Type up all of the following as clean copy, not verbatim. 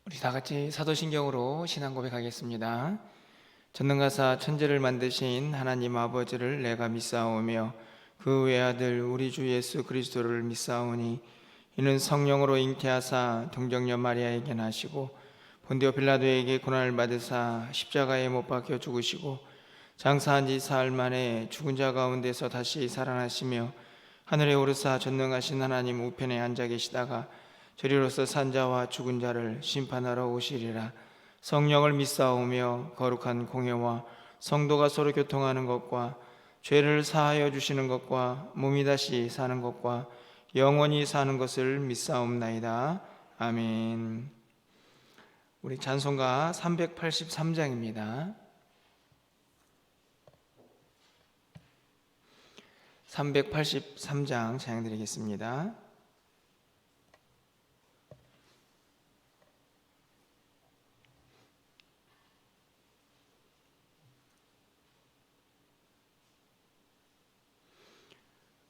우리 다 같이 사도신경으로 신앙 고백하겠습니다. 전능가사 천지를 만드신 하나님 아버지를 내가 믿사오며 그 외아들 우리 주 예수 그리스도를 믿사오니 이는 성령으로 잉태하사 동정녀 마리아에게 나시고 본디오 빌라도에게 고난을 받으사 십자가에 못 박혀 죽으시고 장사한 지 사흘 만에 죽은 자 가운데서 다시 살아나시며 하늘에 오르사 전능하신 하나님 우편에 앉아 계시다가 저리로서 산자와 죽은 자를 심판하러 오시리라. 성령을 믿사오며 거룩한 공회와 성도가 서로 교통하는 것과 죄를 사하여 주시는 것과 몸이 다시 사는 것과 영원히 사는 것을 믿사옵나이다. 아멘. 우리 찬송가 383장입니다. 383장 찬양드리겠습니다.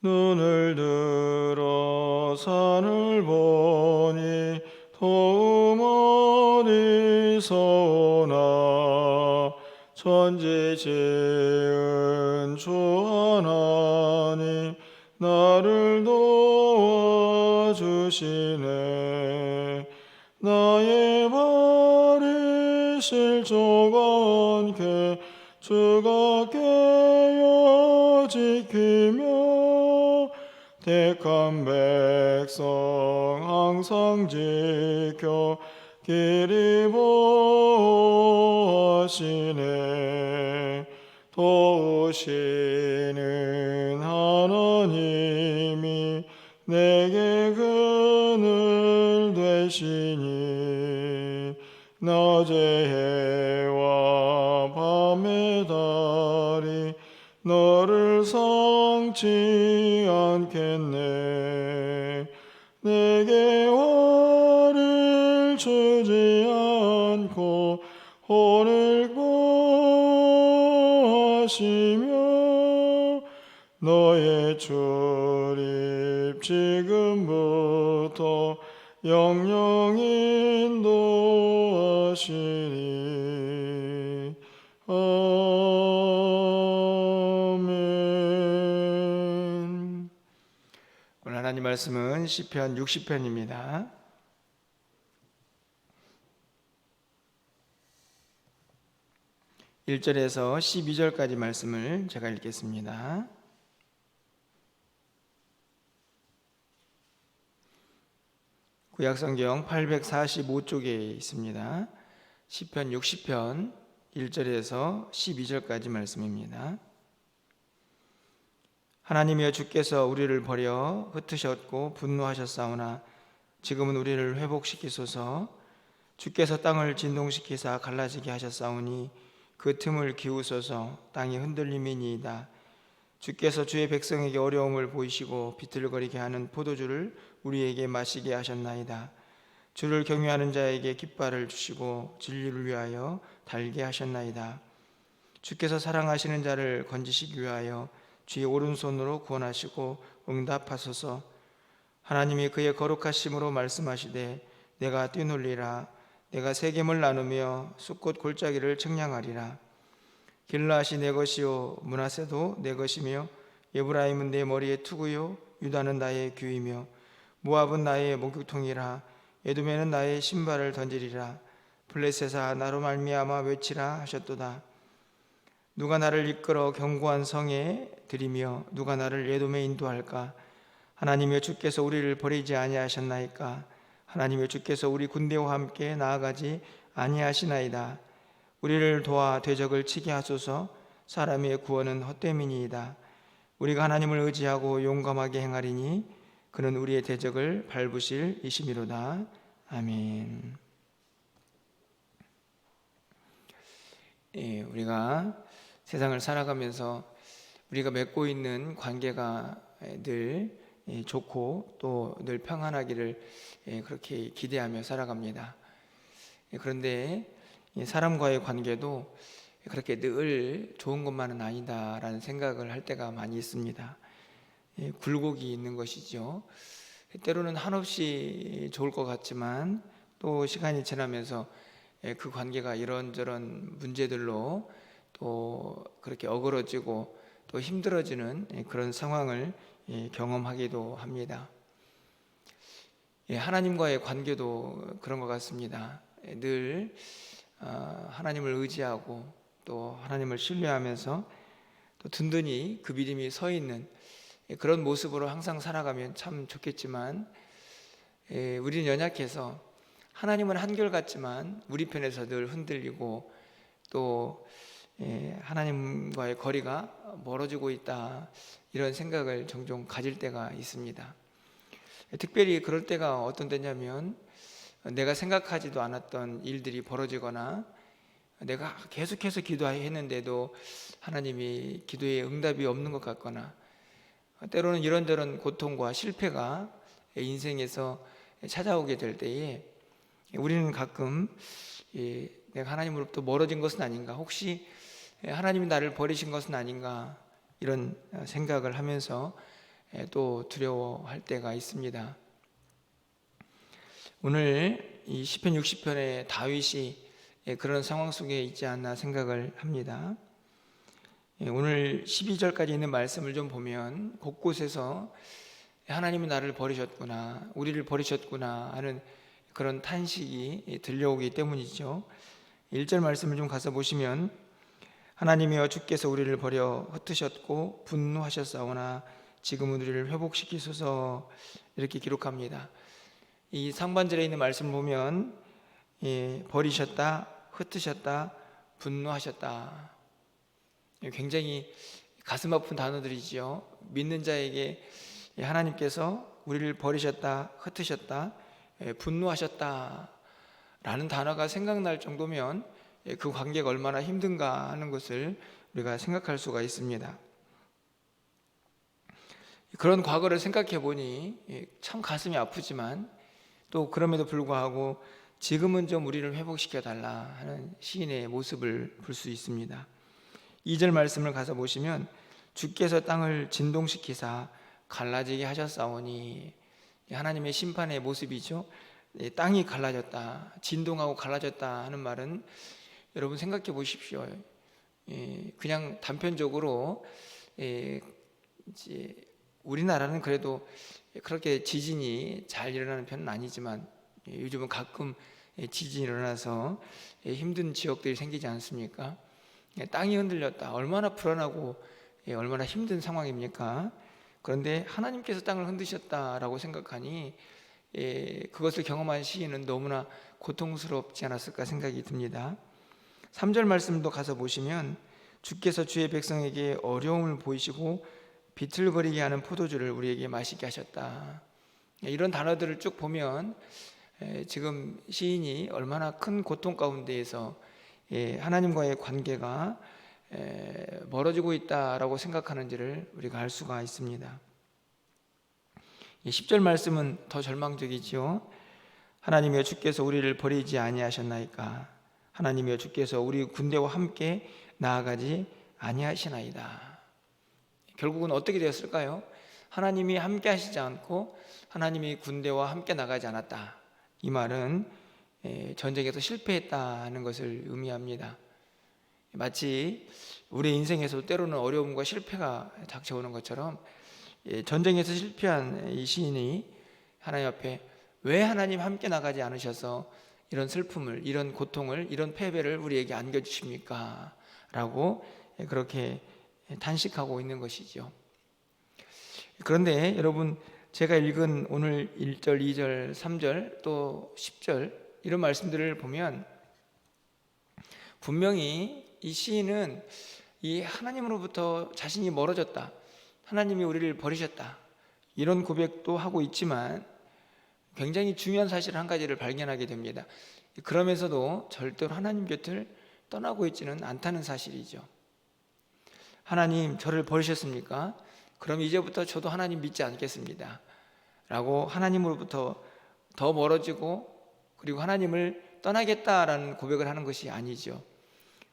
눈을 들어 산을 보니 도움 어디서 오나 천지 지은 주 하나님 나를 도와주시네. 나의 발이 실족한 게 주가 깨어 지키며 택한 백성 항상 지켜 길이 보호하시네. 도우시는 하나님이 내게 그늘 되시니 낮의 해와 밤의 달이 너를 상치 않겠네. 내게 화를 주지 않고 혼을 구하시며 너의 출입 지금부터 영영 인도하시니. 아멘. 오늘 하나님 말씀은 시편 60편입니다. 1절에서 12절까지 말씀을 제가 읽겠습니다. 구약성경 845쪽에 있습니다. 시편 60편 1절에서 12절까지 말씀입니다. 하나님이여, 주께서 우리를 버려 흩으셨고 분노하셨사오나 지금은 우리를 회복시키소서. 주께서 땅을 진동시키사 갈라지게 하셨사오니 그 틈을 기우소서. 땅이 흔들림이니이다. 주께서 주의 백성에게 어려움을 보이시고 비틀거리게 하는 포도주를 우리에게 마시게 하셨나이다. 주를 경외하는 자에게 깃발을 주시고 진리를 위하여 달게 하셨나이다. 주께서 사랑하시는 자를 건지시기 위하여 주의 오른손으로 구원하시고 응답하소서. 하나님이 그의 거룩하심으로 말씀하시되 내가 뛰놀리라. 내가 세겜을 나누며 숫꽃 골짜기를 청량하리라. 길라앗이 내 것이요 므낫세도 내 것이며 에브라임은 내 머리의 투구요 유다는 나의 규이며 모압은 나의 목욕통이라. 에돔에는 나의 신발을 던지리라. 블레셋아, 나로 말미암아 외치라 하셨도다. 누가 나를 이끌어 견고한 성에 들이며 누가 나를 에돔에 인도할까? 하나님이여, 주께서 우리를 버리지 아니하셨나이까? 하나님이여, 주께서 우리 군대와 함께 나아가지 아니하시나이다. 우리를 도와 대적을 치게 하소서. 사람의 구원은 헛됨이니이다. 우리가 하나님을 의지하고 용감하게 행하리니 그는 우리의 대적을 밟으실 이심이로다. 아멘. 우리가 세상을 살아가면서 우리가 맺고 있는 관계가 늘 좋고 또 늘 평안하기를 그렇게 기대하며 살아갑니다. 그런데 사람과의 관계도 그렇게 늘 좋은 것만은 아니다라는 생각을 할 때가 많이 있습니다. 굴곡이 있는 것이죠. 때로는 한없이 좋을 것 같지만 또 시간이 지나면서 그 관계가 이런저런 문제들로 또 그렇게 어그러지고 또 힘들어지는 그런 상황을 경험하기도 합니다. 하나님과의 관계도 그런 것 같습니다. 늘 하나님을 의지하고 또 하나님을 신뢰하면서 또 든든히 그 믿음이 서 있는 그런 모습으로 항상 살아가면 참 좋겠지만, 우리는 연약해서 하나님은 한결같지만 우리 편에서 늘 흔들리고 또 하나님과의 거리가 멀어지고 있다, 이런 생각을 종종 가질 때가 있습니다. 특별히 그럴 때가 어떤 때냐면, 내가 생각하지도 않았던 일들이 벌어지거나 내가 계속해서 기도했는데도 하나님이 기도에 응답이 없는 것 같거나, 때로는 이런저런 고통과 실패가 인생에서 찾아오게 될 때에 우리는 가끔 내가 하나님으로부터 멀어진 것은 아닌가, 혹시 하나님이 나를 버리신 것은 아닌가, 이런 생각을 하면서 또 두려워할 때가 있습니다. 오늘 이 시편 60편의 다윗이 그런 상황 속에 있지 않나 생각을 합니다. 오늘 12절까지 있는 말씀을 좀 보면 곳곳에서 하나님이 나를 버리셨구나, 우리를 버리셨구나 하는 그런 탄식이 들려오기 때문이죠. 1절 말씀을 좀 가서 보시면, 하나님이여 주께서 우리를 버려 흩으셨고 분노하셨사오나 지금은 우리를 회복시키소서, 이렇게 기록합니다. 이 상반절에 있는 말씀을 보면 버리셨다, 흩으셨다, 분노하셨다, 굉장히 가슴 아픈 단어들이지요. 믿는 자에게 하나님께서 우리를 버리셨다, 흩으셨다, 분노하셨다 라는 단어가 생각날 정도면 그 관계가 얼마나 힘든가 하는 것을 우리가 생각할 수가 있습니다. 그런 과거를 생각해 보니 참 가슴이 아프지만 또 그럼에도 불구하고 지금은 좀 우리를 회복시켜 달라 하는 시인의 모습을 볼 수 있습니다. 2절 말씀을 가서 보시면, 주께서 땅을 진동시키사 갈라지게 하셨사오니, 하나님의 심판의 모습이죠. 땅이 갈라졌다, 진동하고 갈라졌다 하는 말은, 여러분 생각해 보십시오. 그냥 단편적으로 이제 우리나라는 그래도 그렇게 지진이 잘 일어나는 편은 아니지만 요즘은 가끔 지진이 일어나서 힘든 지역들이 생기지 않습니까? 땅이 흔들렸다, 얼마나 불안하고 얼마나 힘든 상황입니까? 그런데 하나님께서 땅을 흔드셨다라고 생각하니 그것을 경험한 시인은 너무나 고통스럽지 않았을까 생각이 듭니다. 3절 말씀도 가서 보시면, 주께서 주의 백성에게 어려움을 보이시고 비틀거리게 하는 포도주를 우리에게 마시게 하셨다. 이런 단어들을 쭉 보면 지금 시인이 얼마나 큰 고통 가운데에서 하나님과의 관계가 멀어지고 있다라고 생각하는지를 우리가 알 수가 있습니다. 10절 말씀은 더 절망적이지요. 하나님이여 주께서 우리를 버리지 아니하셨나이까, 하나님이여 주께서 우리 군대와 함께 나아가지 아니하시나이다. 결국은 어떻게 되었을까요? 하나님이 함께 하시지 않고 하나님이 군대와 함께 나가지 않았다. 이 말은 전쟁에서 실패했다는 것을 의미합니다. 마치 우리 인생에서 때로는 어려움과 실패가 닥쳐오는 것처럼 전쟁에서 실패한 이 시인이 하나님 앞에 왜 하나님 함께 나가지 않으셔서 이런 슬픔을, 이런 고통을, 이런 패배를 우리에게 안겨주십니까? 라고 그렇게 탄식하고 있는 것이죠. 그런데 여러분, 제가 읽은 오늘 1절, 2절, 3절 또 10절 이런 말씀들을 보면 분명히 이 시인은 이 하나님으로부터 자신이 멀어졌다, 하나님이 우리를 버리셨다, 이런 고백도 하고 있지만 굉장히 중요한 사실 한 가지를 발견하게 됩니다. 그러면서도 절대로 하나님 곁을 떠나고 있지는 않다는 사실이죠. 하나님 저를 버리셨습니까? 그럼 이제부터 저도 하나님 믿지 않겠습니다 라고 하나님으로부터 더 멀어지고 그리고 하나님을 떠나겠다라는 고백을 하는 것이 아니죠.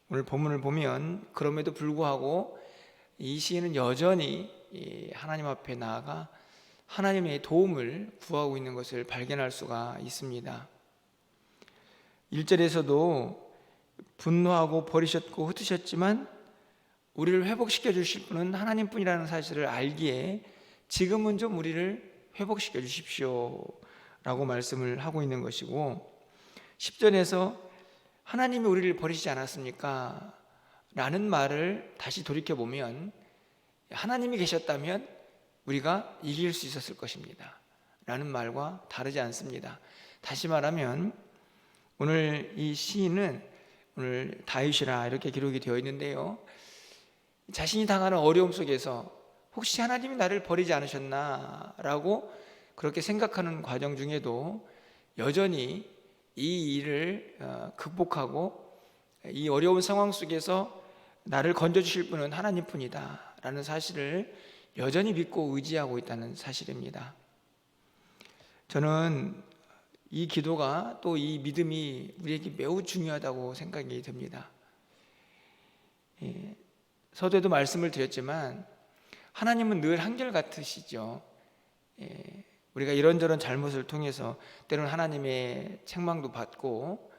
오늘 본문을 보면 그럼에도 불구하고 이 시인은 여전히 하나님 앞에 나아가 하나님의 도움을 구하고 있는 것을 발견할 수가 있습니다. 1절에서도 분노하고 버리셨고 흩으셨지만 우리를 회복시켜 주실 분은 하나님뿐이라는 사실을 알기에 지금은 좀 우리를 회복시켜 주십시오 라고 말씀을 하고 있는 것이고, 10절에서 하나님이 우리를 버리시지 않았습니까? 라는 말을 다시 돌이켜보면 하나님이 계셨다면 우리가 이길 수 있었을 것입니다 라는 말과 다르지 않습니다. 다시 말하면 오늘 이 시인은, 오늘 다윗이라 이렇게 기록이 되어 있는데요, 자신이 당하는 어려움 속에서 혹시 하나님이 나를 버리지 않으셨나 라고 그렇게 생각하는 과정 중에도 여전히 이 일을 극복하고 이 어려운 상황 속에서 나를 건져주실 분은 하나님뿐이다 라는 사실을 여전히 믿고 의지하고 있다는 사실입니다. 저는 이 기도가 또 이 믿음이 우리에게 매우 중요하다고 생각이 듭니다. 서두에도 말씀을 드렸지만 하나님은 늘 한결같으시죠. 우리가 이런저런 잘못을 통해서 때로는 하나님의 책망도 받고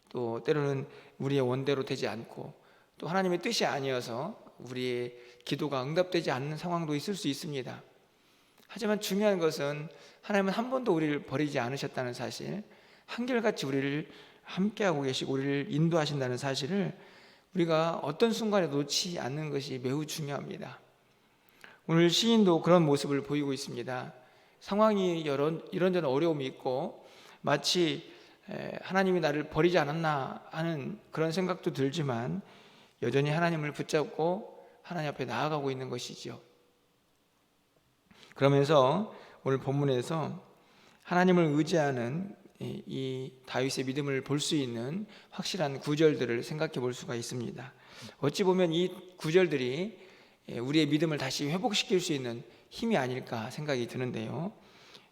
또 때로는 우리의 원대로 되지 않고 또 하나님의 뜻이 아니어서 우리의 기도가 응답되지 않는 상황도 있을 수 있습니다. 하지만 중요한 것은 하나님은 한 번도 우리를 버리지 않으셨다는 사실, 한결같이 우리를 함께하고 계시고 우리를 인도하신다는 사실을 우리가 어떤 순간에 놓지 않는 것이 매우 중요합니다. 오늘 시인도 그런 모습을 보이고 있습니다. 상황이 이런저런 어려움이 있고 마치 하나님이 나를 버리지 않았나 하는 그런 생각도 들지만 여전히 하나님을 붙잡고 하나님 앞에 나아가고 있는 것이죠. 그러면서 오늘 본문에서 하나님을 의지하는 이 다윗의 믿음을 볼 수 있는 확실한 구절들을 생각해 볼 수가 있습니다. 어찌 보면 이 구절들이 우리의 믿음을 다시 회복시킬 수 있는 힘이 아닐까 생각이 드는데요,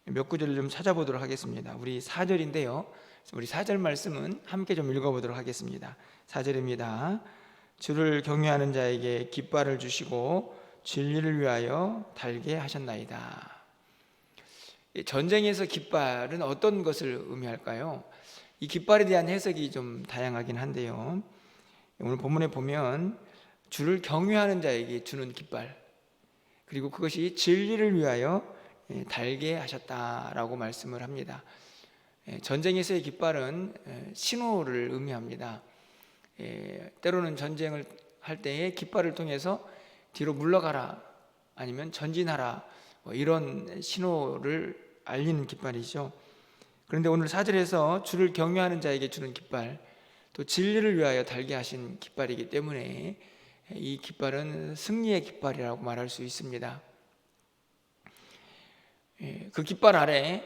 몇 구절을 좀 찾아보도록 하겠습니다. 우리 4절인데요, 우리 4절 말씀은 함께 좀 읽어보도록 하겠습니다. 4절입니다. 주를 경외하는 자에게 깃발을 주시고 진리를 위하여 달게 하셨나이다. 전쟁에서 깃발은 어떤 것을 의미할까요? 이 깃발에 대한 해석이 좀 다양하긴 한데요, 오늘 본문에 보면 주를 경외하는 자에게 주는 깃발, 그리고 그것이 진리를 위하여 달게 하셨다라고 말씀을 합니다. 전쟁에서의 깃발은 신호를 의미합니다. 때로는 전쟁을 할 때에 깃발을 통해서 뒤로 물러가라 아니면 전진하라 이런 신호를 알리는 깃발이죠. 그런데 오늘 4절에서 주를 경외하는 자에게 주는 깃발, 또 진리를 위하여 달게 하신 깃발이기 때문에 이 깃발은 승리의 깃발이라고 말할 수 있습니다. 그 깃발 아래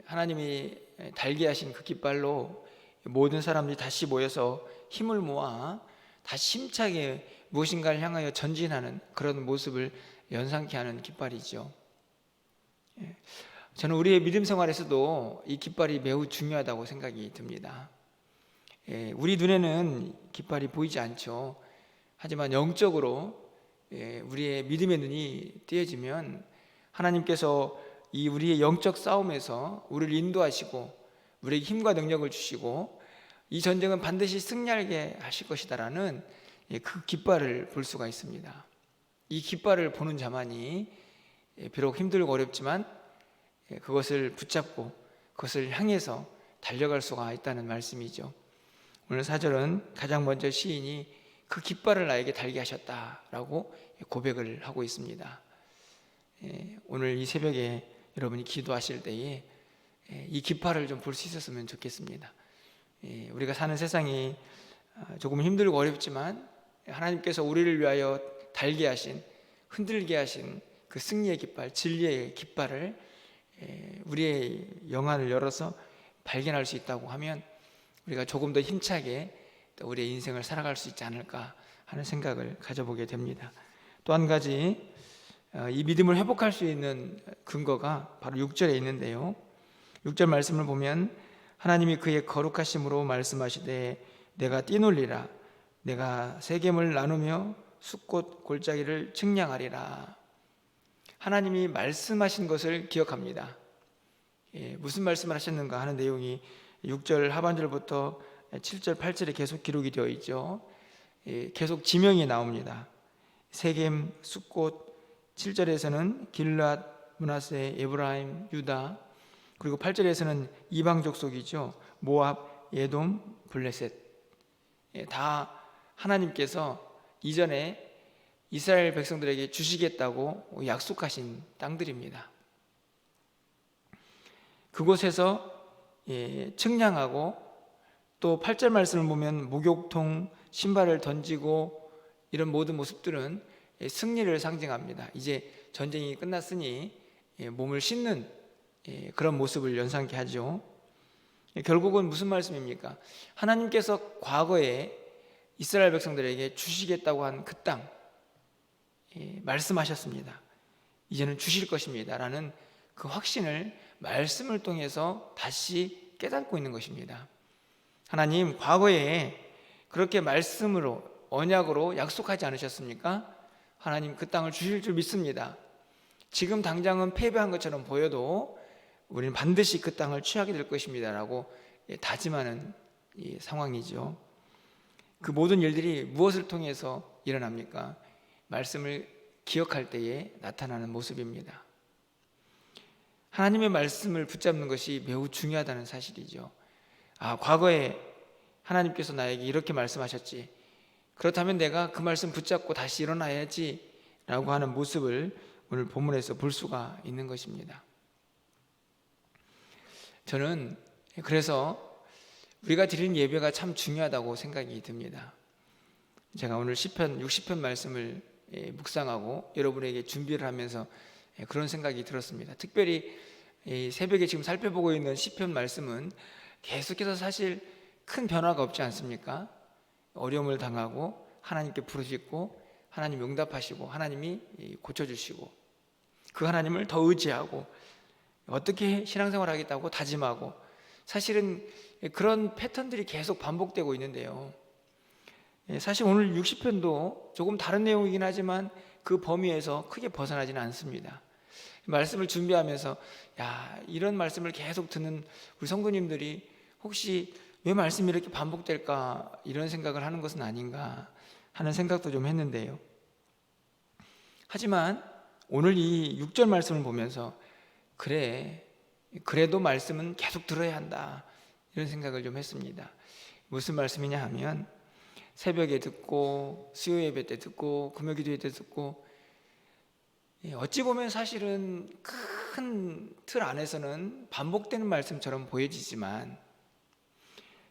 하나님이 달게 하신 그 깃발로 모든 사람들이 다시 모여서 힘을 모아 다시 힘차게 무엇인가를 향하여 전진하는 그런 모습을 연상케 하는 깃발이죠. 저는 우리의 믿음 생활에서도 이 깃발이 매우 중요하다고 생각이 듭니다. 우리 눈에는 깃발이 보이지 않죠. 하지만 영적으로 우리의 믿음의 눈이 띄어지면 하나님께서 이 우리의 영적 싸움에서 우리를 인도하시고 우리에게 힘과 능력을 주시고 이 전쟁은 반드시 승리하게 하실 것이다라는 그 깃발을 볼 수가 있습니다. 이 깃발을 보는 자만이 비록 힘들고 어렵지만 그것을 붙잡고 그것을 향해서 달려갈 수가 있다는 말씀이죠. 오늘 4절은 가장 먼저 시인이 그 깃발을 나에게 달게 하셨다라고 고백을 하고 있습니다. 오늘 이 새벽에 여러분이 기도하실 때에 이 깃발을 좀 볼 수 있었으면 좋겠습니다. 우리가 사는 세상이 조금 힘들고 어렵지만 하나님께서 우리를 위하여 달게 하신, 흔들게 하신 그 승리의 깃발, 진리의 깃발을 우리의 영안을 열어서 발견할 수 있다고 하면 우리가 조금 더 힘차게 우리의 인생을 살아갈 수 있지 않을까 하는 생각을 가져보게 됩니다. 또 한 가지 이 믿음을 회복할 수 있는 근거가 바로 6절에 있는데요, 6절 말씀을 보면 하나님이 그의 거룩하심으로 말씀하시되 내가 뛰놀리라, 내가 세겜을 나누며 숫꽃 골짜기를 측량하리라. 하나님이 말씀하신 것을 기억합니다. 무슨 말씀을 하셨는가 하는 내용이 6절 하반절부터 7절 8절에 계속 기록이 되어 있죠. 계속 지명이 나옵니다. 세겜, 숫곳, 7절에서는 길앗, 므낫세, 에브라임, 유다, 그리고 8절에서는 이방 족속이죠. 모압, 에돔, 블레셋. 다 하나님께서 이전에 이스라엘 백성들에게 주시겠다고 약속하신 땅들입니다. 그곳에서 측량하고, 또 8절 말씀을 보면 목욕통, 신발을 던지고 이런 모든 모습들은 승리를 상징합니다. 이제 전쟁이 끝났으니 몸을 씻는 그런 모습을 연상케 하죠. 결국은 무슨 말씀입니까? 하나님께서 과거에 이스라엘 백성들에게 주시겠다고 한 그 땅 말씀하셨습니다. 이제는 주실 것입니다 라는 그 확신을 말씀을 통해서 다시 깨닫고 있는 것입니다. 하나님 과거에 그렇게 말씀으로, 언약으로 약속하지 않으셨습니까? 하나님 그 땅을 주실 줄 믿습니다. 지금 당장은 패배한 것처럼 보여도 우리는 반드시 그 땅을 취하게 될 것입니다 라고 다짐하는 이 상황이죠. 그 모든 일들이 무엇을 통해서 일어납니까? 말씀을 기억할 때에 나타나는 모습입니다. 하나님의 말씀을 붙잡는 것이 매우 중요하다는 사실이죠. 과거에 하나님께서 나에게 이렇게 말씀하셨지, 그렇다면 내가 그 말씀 붙잡고 다시 일어나야지 라고 하는 모습을 오늘 본문에서 볼 수가 있는 것입니다. 저는 그래서 우리가 드리는 예배가 참 중요하다고 생각이 듭니다. 제가 오늘 시편 60편 말씀을 묵상하고 여러분에게 준비를 하면서 그런 생각이 들었습니다. 특별히 새벽에 지금 살펴보고 있는 시편 말씀은 계속해서 사실 큰 변화가 없지 않습니까? 어려움을 당하고 하나님께 부르짖고 하나님 응답하시고 하나님이 고쳐주시고 그 하나님을 더 의지하고 어떻게 신앙생활을 하겠다고 다짐하고, 사실은 그런 패턴들이 계속 반복되고 있는데요. 사실 오늘 60편도 조금 다른 내용이긴 하지만 그 범위에서 크게 벗어나지는 않습니다. 말씀을 준비하면서 이런 말씀을 계속 듣는 우리 성도님들이 혹시 왜 말씀이 이렇게 반복될까 이런 생각을 하는 것은 아닌가 하는 생각도 좀 했는데요. 하지만 오늘 이 6절 말씀을 보면서 그래도 말씀은 계속 들어야 한다 이런 생각을 좀 했습니다. 무슨 말씀이냐 하면 새벽에 듣고 수요 예배 때 듣고 금요기도회 때 듣고, 어찌 보면 사실은 큰 틀 안에서는 반복되는 말씀처럼 보여지지만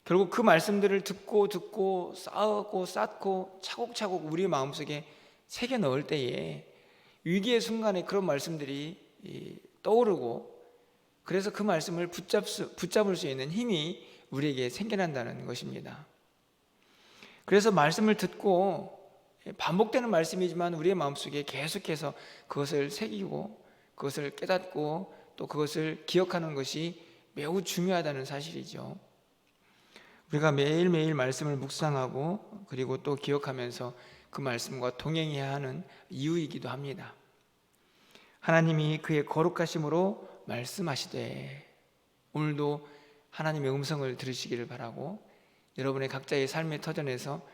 결국 그 말씀들을 듣고 쌓고 차곡차곡 우리의 마음속에 새겨 넣을 때에 위기의 순간에 그런 말씀들이 떠오르고, 그래서 그 말씀을 붙잡을 수 있는 힘이 우리에게 생겨난다는 것입니다. 그래서 말씀을 듣고 반복되는 말씀이지만 우리의 마음속에 계속해서 그것을 새기고 그것을 깨닫고 또 그것을 기억하는 것이 매우 중요하다는 사실이죠. 우리가 매일매일 말씀을 묵상하고 그리고 또 기억하면서 그 말씀과 동행해야 하는 이유이기도 합니다. 하나님이 그의 거룩하심으로 말씀하시되, 오늘도 하나님의 음성을 들으시기를 바라고, 여러분의 각자의 삶의 터전에서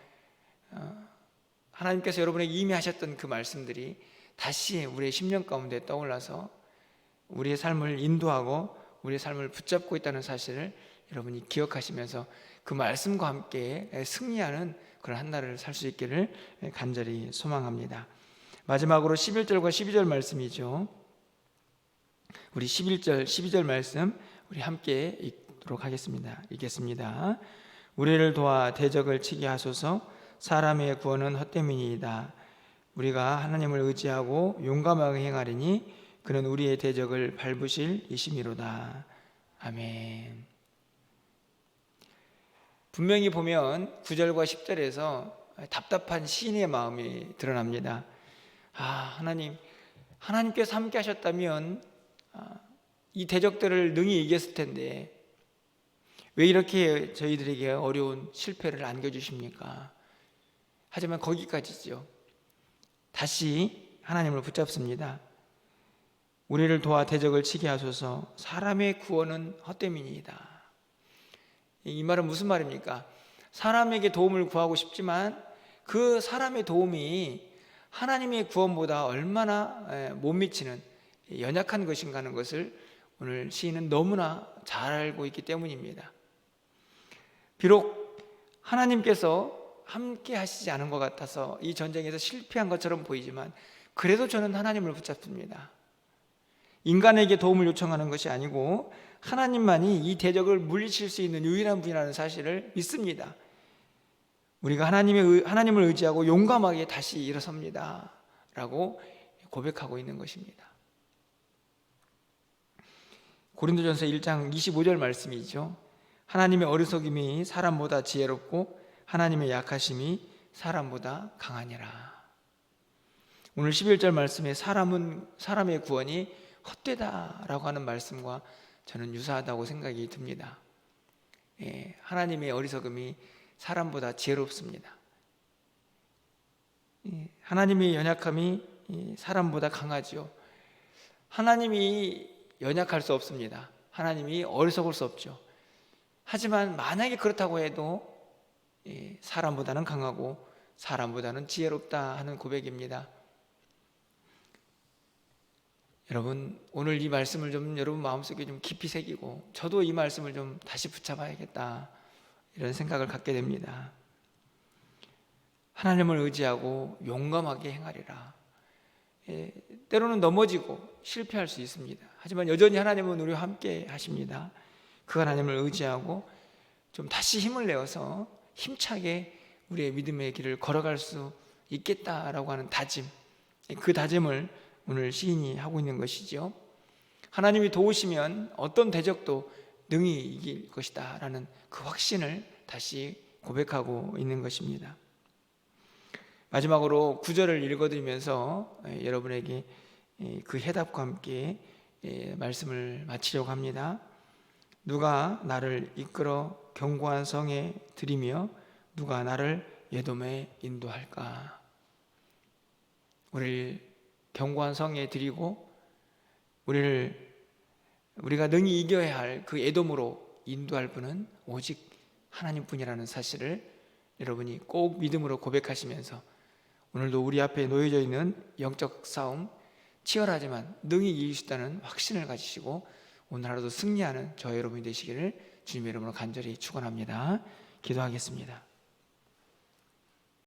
하나님께서 여러분에게 이미 하셨던 그 말씀들이 다시 우리의 심령 가운데 떠올라서 우리의 삶을 인도하고 우리의 삶을 붙잡고 있다는 사실을 여러분이 기억하시면서 그 말씀과 함께 승리하는 그런 한 날을 살 수 있기를 간절히 소망합니다. 마지막으로 11절과 12절 말씀이죠. 우리 11절, 12절 말씀 우리 함께 읽도록 하겠습니다. 읽겠습니다. 우리를 도와 대적을 치게 하소서. 사람의 구원은 헛됨이니이다. 우리가 하나님을 의지하고 용감하게 행하리니 그는 우리의 대적을 밟으실 이심이로다. 아멘. 분명히 보면 9절과 10절에서 답답한 시인의 마음이 드러납니다. 하나님께서 함께 하셨다면 이 대적들을 능히 이겼을 텐데 왜 이렇게 저희들에게 어려운 실패를 안겨주십니까? 하지만 거기까지죠. 다시 하나님을 붙잡습니다. 우리를 도와 대적을 치게 하소서. 사람의 구원은 헛됨이니이다. 이 말은 무슨 말입니까? 사람에게 도움을 구하고 싶지만 그 사람의 도움이 하나님의 구원보다 얼마나 못 미치는 연약한 것인가 하는 것을 오늘 시인은 너무나 잘 알고 있기 때문입니다. 비록 하나님께서 함께 하시지 않은 것 같아서 이 전쟁에서 실패한 것처럼 보이지만 그래도 저는 하나님을 붙잡습니다. 인간에게 도움을 요청하는 것이 아니고 하나님만이 이 대적을 물리칠 수 있는 유일한 분이라는 사실을 믿습니다. 우리가 하나님을 의지하고 용감하게 다시 일어섭니다 라고 고백하고 있는 것입니다. 고린도전서 1장 25절 말씀이죠. 하나님의 어리석음이 사람보다 지혜롭고 하나님의 약하심이 사람보다 강하니라. 오늘 11절 말씀에 사람의 구원이 헛되다라고 하는 말씀과 저는 유사하다고 생각이 듭니다. 하나님의 어리석음이 사람보다 지혜롭습니다. 하나님의 연약함이 사람보다 강하지요. 하나님이 연약할 수 없습니다. 하나님이 어리석을 수 없죠. 하지만 만약에 그렇다고 해도 사람보다는 강하고 사람보다는 지혜롭다 하는 고백입니다. 여러분, 오늘 이 말씀을 좀 여러분 마음속에 좀 깊이 새기고 저도 이 말씀을 좀 다시 붙잡아야겠다 이런 생각을 갖게 됩니다. 하나님을 의지하고 용감하게 행하리라. 때로는 넘어지고 실패할 수 있습니다. 하지만 여전히 하나님은 우리와 함께 하십니다. 그 하나님을 의지하고 좀 다시 힘을 내어서 힘차게 우리의 믿음의 길을 걸어갈 수 있겠다라고 하는 다짐, 그 다짐을 오늘 시인이 하고 있는 것이죠. 하나님이 도우시면 어떤 대적도 능히 이길 것이다 라는 그 확신을 다시 고백하고 있는 것입니다. 마지막으로 9절을 읽어드리면서 여러분에게 그 해답과 함께 말씀을 마치려고 합니다. 누가 나를 이끌어 견고한 성에 들이며 누가 나를 에돔에 인도할까? 우리를 견고한 성에 들이고 우리가 능히 이겨야 할 그 에돔으로 인도할 분은 오직 하나님뿐이라는 사실을 여러분이 꼭 믿음으로 고백하시면서 오늘도 우리 앞에 놓여져 있는 영적 싸움 치열하지만 능히 이길 수 있다는 확신을 가지시고 오늘 하루도 승리하는 저와 여러분이 되시기를 주님의 이름으로 간절히 축원합니다. 기도하겠습니다.